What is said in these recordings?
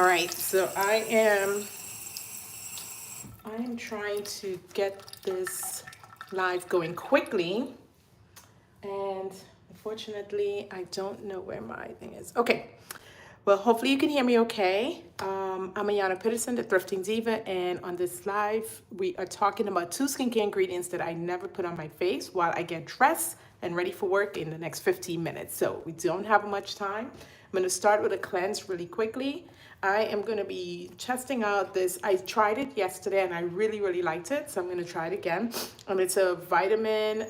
All right, so I am trying to get this live going quickly, and unfortunately, I don't know where my thing is. Okay, well, hopefully you can hear me okay. I'm Ayana Peterson, the Thrifting Diva, and on this live, we are talking about two skincare ingredients that I never put on my face while I get dressed and ready for work in the next 15 minutes. So we don't have much time. I'm going to start with a cleanse really quickly. I am going to be testing out this. I tried it yesterday and I really, really liked it. So I'm going to try it again. And it's a vitamin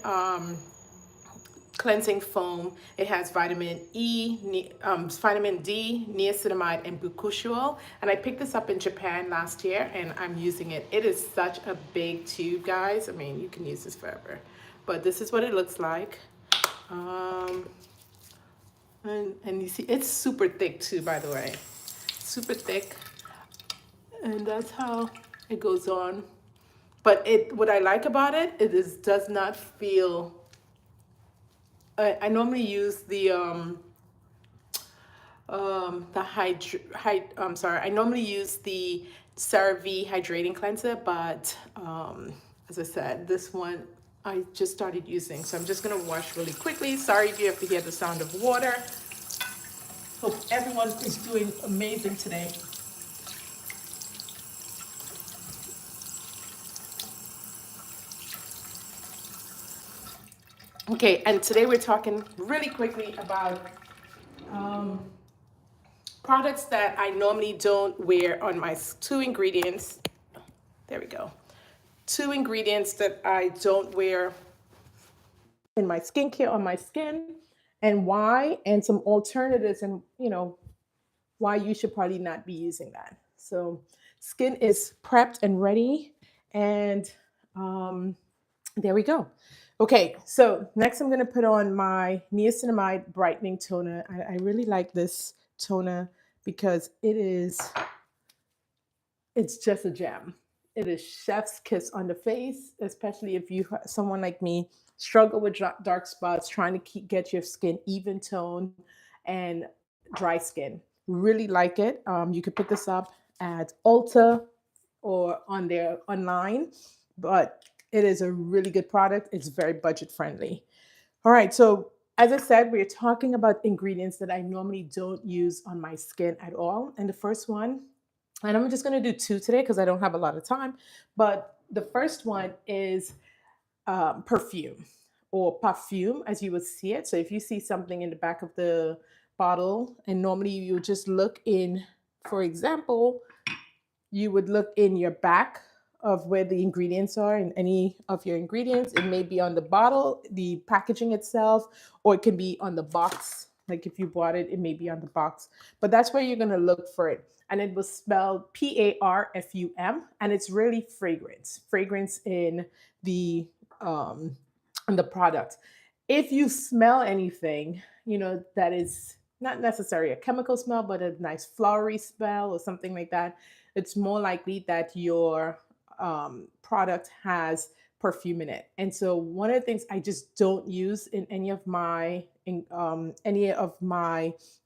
cleansing foam. It has vitamin E, vitamin D, niacinamide, and bakuchiol. And I picked this up in Japan last year, and I'm using it. It is such a big tube, guys. I mean, you can use this forever. But this is what it looks like. Um, and you see, it's super thick too, by the way. Super thick. And that's how it goes on. But what I like about it, does not feel. I normally use I'm sorry, I normally use the CeraVe hydrating cleanser, but as I said, this one I just started using, so I'm just gonna wash really quickly. Sorry if you have to hear the sound of water. Hope everyone is doing amazing today. Okay, and today we're talking really quickly about um, products that I normally don't wear on my two ingredients. There we go. Two ingredients that I don't wear in my skincare on my skin, and why, and some alternatives, and why you should probably not be using that. So skin is prepped and ready, and um, there we go. Okay, so next I'm going to put on my niacinamide brightening toner. I really like this toner because it's just a gem. It is chef's kiss on the face, especially if someone like me, struggle with dark spots, trying to get your skin even tone and dry skin. Really like it. You could pick this up at Ulta or on their online, but it is a really good product. It's very budget friendly. All right, so as I said, we're talking about ingredients that I normally don't use on my skin at all. And the first one, and I'm just going to do two today because I don't have a lot of time, but the first one is perfume, or perfume as you would see it. So if you see something in the back of the bottle, and normally you would just look in, for example, you would look in your back of where the ingredients are, in any of your ingredients. It may be on the bottle, the packaging itself, or it can be on the box. Like if you bought it, it may be on the box. But that's where you're going to look for it. And it was spelled Parfum, and it's really fragrance the in the product. If you smell anything, that is not necessarily a chemical smell, but a nice flowery smell or something like that, it's more likely that your product has perfume in it. And so one of the things I just don't use in any of my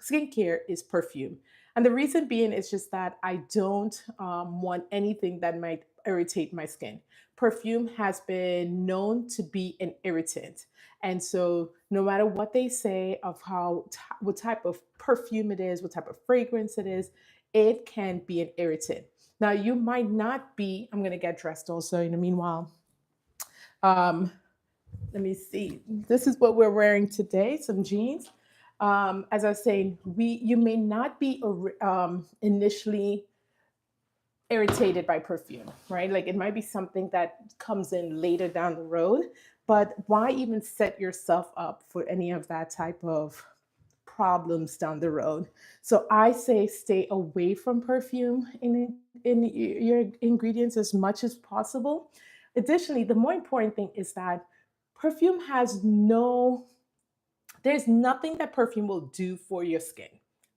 skincare is perfume. And the reason being is just that I don't want anything that might irritate my skin. Perfume has been known to be an irritant. And so no matter what they say of what type of perfume it is, what type of fragrance it is, it can be an irritant. Now, you might not be, I'm going to get dressed also in the meanwhile. Um, Let me see. This is what we're wearing today, some jeans. As I was saying, you may not be initially irritated by perfume, right? Like it might be something that comes in later down the road, but why even set yourself up for any of that type of problems down the road? So I say stay away from perfume in your ingredients as much as possible. Additionally, the more important thing is that perfume has no there's nothing that perfume will do for your skin.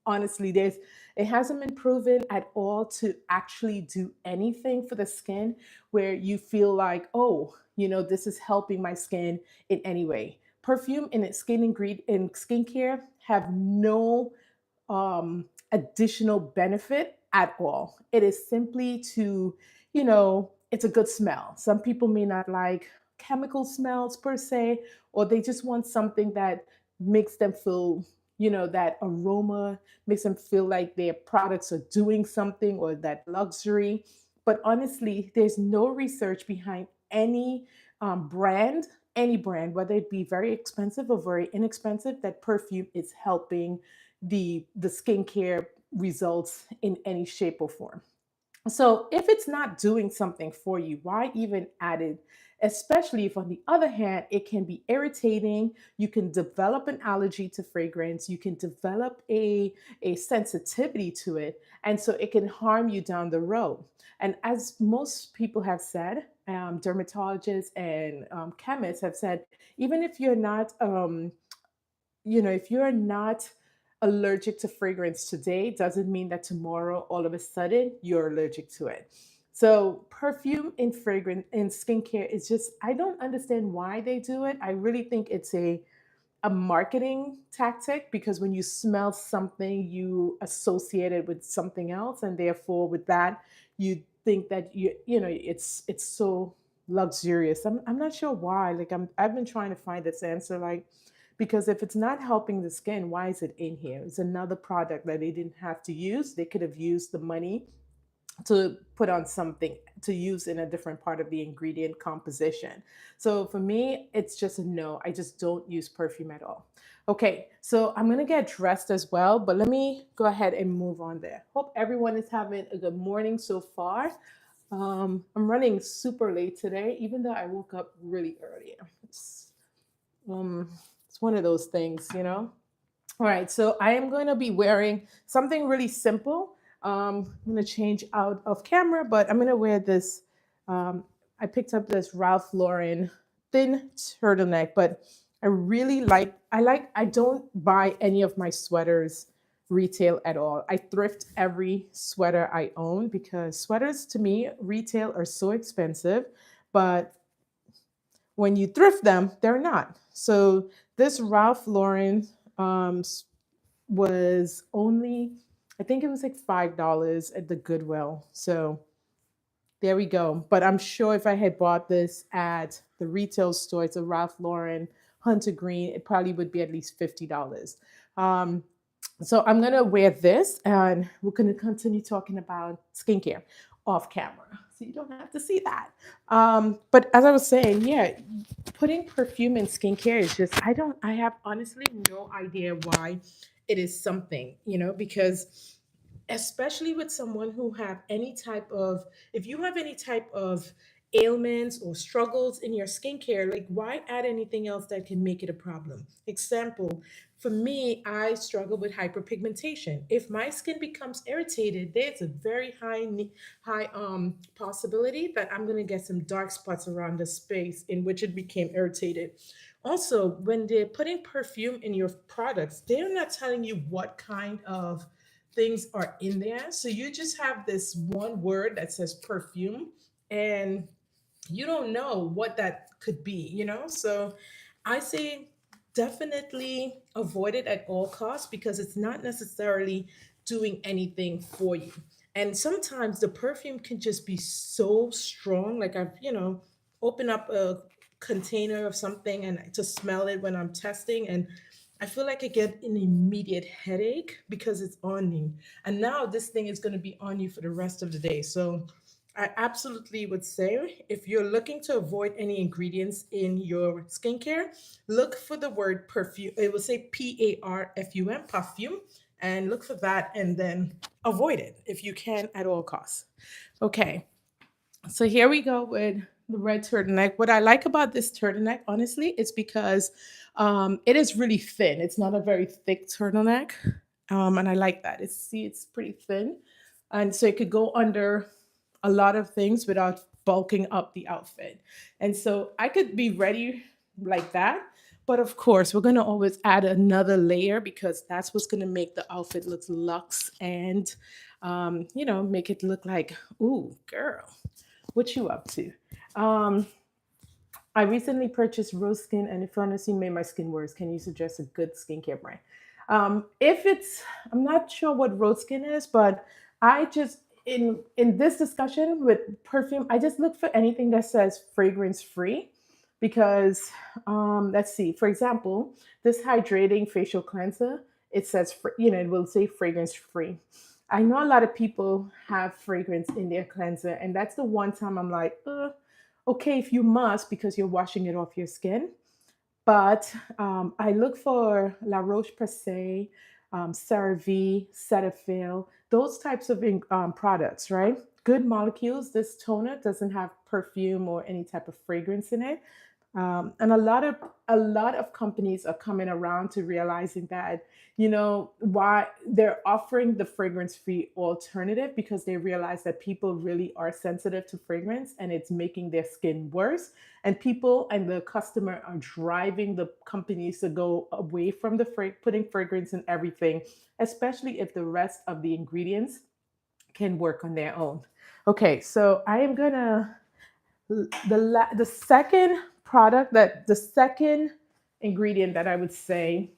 Honestly, it hasn't been proven at all to actually do anything for the skin where you feel like, oh, this is helping my skin in any way. Perfume in its in skincare have no additional benefit at all. It is simply to, it's a good smell. Some people may not like chemical smells per se, or they just want something that makes them feel, that aroma makes them feel like their products are doing something, or that luxury. But honestly, there's no research behind brand, any brand, whether it be very expensive or very inexpensive, that perfume is helping the skincare results in any shape or form. So if it's not doing something for you, why even add it? Especially if, on the other hand, it can be irritating. You can develop an allergy to fragrance. You can develop a sensitivity to it. And so it can harm you down the road. And as most people have said, dermatologists and chemists have said, even if you're not, if you're not allergic to fragrance today, doesn't mean that tomorrow all of a sudden you're allergic to it. So perfume in fragrance in skincare is just, I don't understand why they do it. I really think it's a marketing tactic, because when you smell something, you associate it with something else, and therefore with that you think that it's so luxurious. I'm not sure why. Like, I've been trying to find this answer, like, because if it's not helping the skin, why is it in here? It's another product that they didn't have to use. They could have used the money to put on something to use in a different part of the ingredient composition. So for me, it's just a no. I just don't use perfume at all. Okay, so I'm gonna get dressed as well, but let me go ahead and move on there. Hope everyone is having a good morning so far. I'm running super late today, even though I woke up really early. Um, it's one of those things. All right, so I am going to be wearing something really simple. I'm going to change out of camera, but I'm going to wear this. I picked up this Ralph Lauren thin turtleneck, but I don't buy any of my sweaters retail at all. I thrift every sweater I own, because sweaters to me, retail, are so expensive, but when you thrift them, they're not. So this Ralph Lauren um, was only, I think it was like $5 at the Goodwill. So there we go. But I'm sure if I had bought this at the retail store, it's a Ralph Lauren Hunter Green, it probably would be at least $50. Um, so I'm gonna wear this, and we're gonna continue talking about skincare off camera, so you don't have to see that. But as I was saying, yeah, putting perfume in skincare is just, I have honestly no idea why it is something, because especially with someone who have any type of, if you have any type of ailments or struggles in your skincare, like, why add anything else that can make it a problem? Example, for me, I struggle with hyperpigmentation. If my skin becomes irritated, there's a very high possibility that I'm going to get some dark spots around the space in which it became irritated. Also, when they're putting perfume in your products, they're not telling you what kind of things are in there. So you just have this one word that says perfume, and you don't know what that could be. So I say definitely avoid it at all costs, because it's not necessarily doing anything for you. And sometimes the perfume can just be so strong. Like, I've, opened up a container of something and to smell it when I'm testing, and I feel like I get an immediate headache because it's on me. And now this thing is going to be on you for the rest of the day. So I absolutely would say, if you're looking to avoid any ingredients in your skincare, look for the word perfume. It will say PARFUM, perfume, and look for that, and then avoid it if you can at all costs. Okay, so here we go with the red turtleneck. What I like about this turtleneck, honestly, is because it is really thin. It's not a very thick turtleneck, and I like that. It's pretty thin, and so it could go under a lot of things without bulking up the outfit. And so I could be ready like that. But of course, we're going to always add another layer, because that's what's going to make the outfit look luxe, and, make it look like, ooh, girl, what you up to? Um, I recently purchased Rose Skin, and if honestly made my skin worse, can you suggest a good skincare brand? If it's, I'm not sure what Rose Skin is, but I just in this discussion with perfume, I just look for anything that says fragrance free because let's see, for example, this hydrating facial cleanser, it says it will say fragrance free. I know a lot of people have fragrance in their cleanser, and that's the one time I'm like, okay, if you must because you're washing it off your skin. But I look for La Roche Posay, CeraVe, Cetaphil, those types of products, right? Good molecules. This toner doesn't have perfume or any type of fragrance in it, and a lot of companies are coming around to realizing that why they're offering the fragrance free alternative because they realize that people really are sensitive to fragrance and it's making their skin worse, and people and the customer are driving the companies to go away from the putting fragrance in everything, especially if the rest of the ingredients can work on their own. Okay, so I am gonna the second the second ingredient that I would say,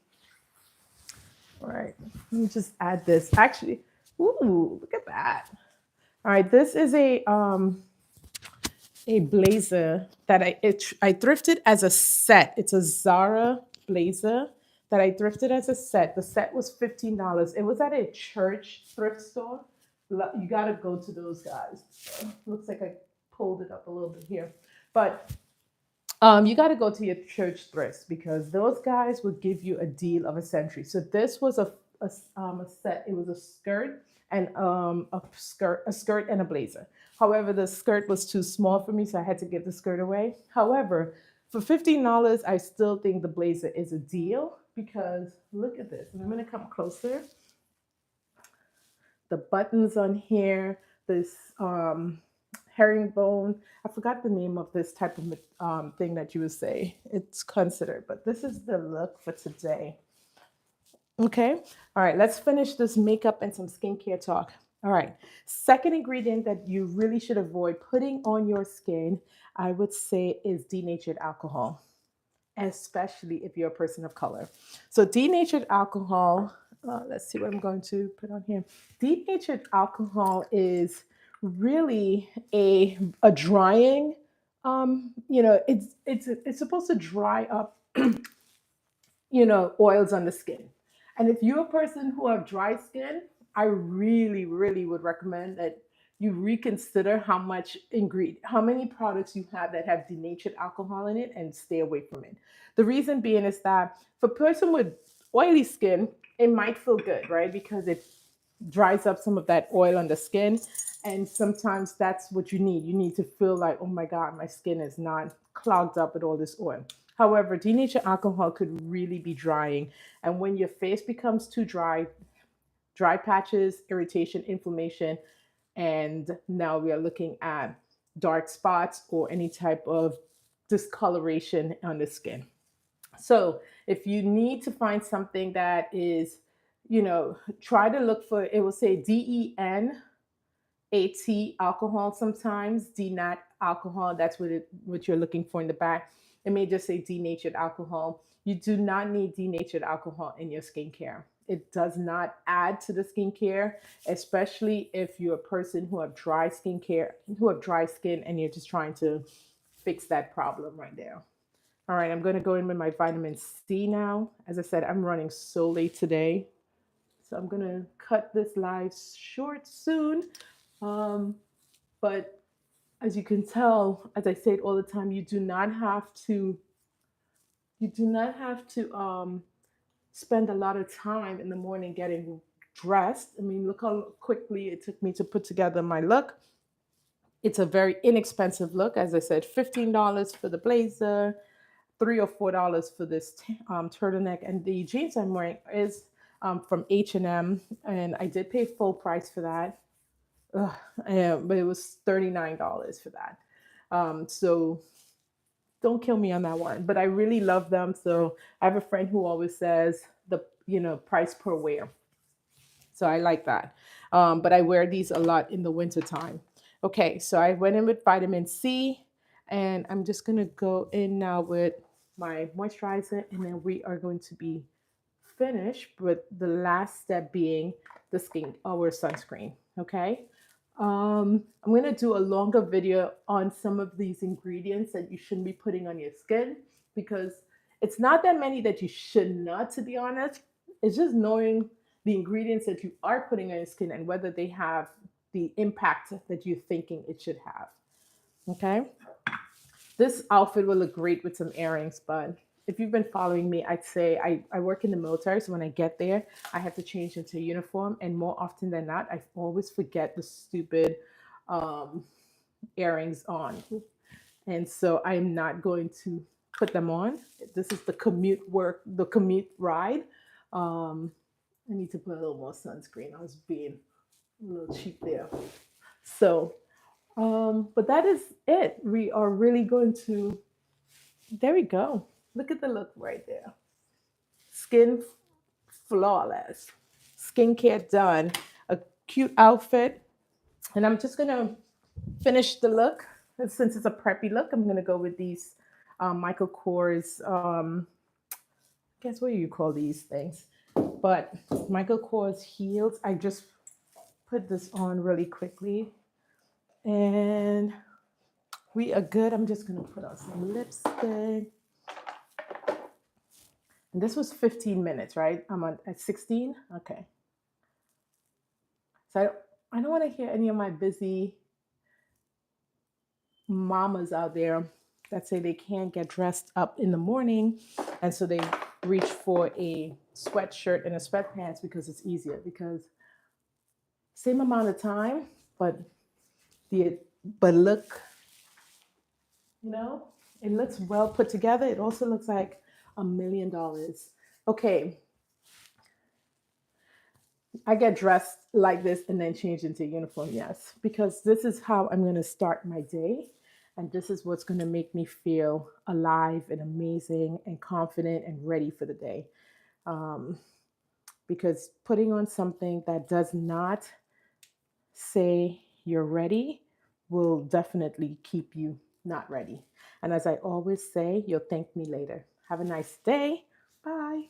all right, let me just add this. Actually, ooh, look at that. All right, this is a blazer that I thrifted as a set. It's a Zara blazer that I thrifted as a set. The set was $15. It was at a church thrift store. You got to go to those guys. So, looks like I pulled it up a little bit here, but you got to go to your church thrifts because those guys will give you a deal of a century. So this was a set. It was a skirt and a skirt and a blazer. However, the skirt was too small for me, so I had to give the skirt away. However, for $15, I still think the blazer is a deal because look at this. And I'm gonna come closer. The buttons on here, this herringbone. I forgot the name of this type of thing that you would say it's considered, but this is the look for today. Okay. All right. Let's finish this makeup and some skincare talk. All right. Second ingredient that you really should avoid putting on your skin, I would say, is denatured alcohol, especially if you're a person of color. So, denatured alcohol, let's see what I'm going to put on here. Denatured alcohol is really a drying, it's supposed to dry up oils on the skin. And if you're a person who have dry skin, I really, really would recommend that you reconsider how many products you have that have denatured alcohol in it and stay away from it. The reason being is that for a person with oily skin, it might feel good, right? Because it dries up some of that oil on the skin. And sometimes that's what you need. You need to feel like, oh my God, my skin is not clogged up with all this oil. However, denatured alcohol could really be drying. And when your face becomes too dry, dry patches, irritation, inflammation, and now we are looking at dark spots or any type of discoloration on the skin. So if you need to find something that is, try to look for, it will say DENAT alcohol sometimes, DNAT alcohol, that's what you're looking for in the back. It may just say denatured alcohol. You do not need denatured alcohol in your skincare. It does not add to the skincare, especially if you're a person who have dry skin and you're just trying to fix that problem right there. All right, I'm going to go in with my vitamin C now. As I said, I'm running so late today. So I'm going to cut this live short soon. Um, but as you can tell, as I say it all the time, you do not have to spend a lot of time in the morning getting dressed. I mean, look how quickly it took me to put together my look. It's a very inexpensive look. As I said, $15 for the blazer, $3 or $4 for this turtleneck, and the jeans I'm wearing is from H&M, and I did pay full price for that. Ugh, but it was $39 for that. So don't kill me on that one. But I really love them. So I have a friend who always says the price per wear. So I like that. But I wear these a lot in the winter time. Okay, so I went in with vitamin C, and I'm just gonna go in now with my moisturizer, and then we are going to be finish, but the last step being the skin, our sunscreen. Okay. I'm going to do a longer video on some of these ingredients that you shouldn't be putting on your skin, because it's not that many that you should not, to be honest. It's just knowing the ingredients that you are putting on your skin and whether they have the impact that you're thinking it should have. Okay. This outfit will look great with some earrings, but if you've been following me, I'd say I work in the military. So when I get there, I have to change into uniform. And more often than not, I always forget the stupid um, earrings on. And so I'm not going to put them on. This is the commute ride. Um, I need to put a little more sunscreen. I was being a little cheap there. So, but that is it. We are really going to, there we go. Look at the look right there. Skin flawless. Skincare done. A cute outfit. And I'm just going to finish the look. And since it's a preppy look, I'm going to go with these Michael Kors, guess what you call these things? But Michael Kors heels. I just put this on really quickly. And we are good. I'm just going to put on some lipstick. And this was 15 minutes, right? I'm on at 16. Okay. So I don't want to hear any of my busy mamas out there that say they can't get dressed up in the morning. And so they reach for a sweatshirt and a sweatpants because it's easier. Because same amount of time, but look, it looks well put together. It also looks like $1,000,000. Okay. I get dressed like this and then change into uniform, yes, because this is how I'm going to start my day. And this is what's going to make me feel alive and amazing and confident and ready for the day. Because putting on something that does not say you're ready will definitely keep you not ready. And as I always say, you'll thank me later. Have a nice day. Bye.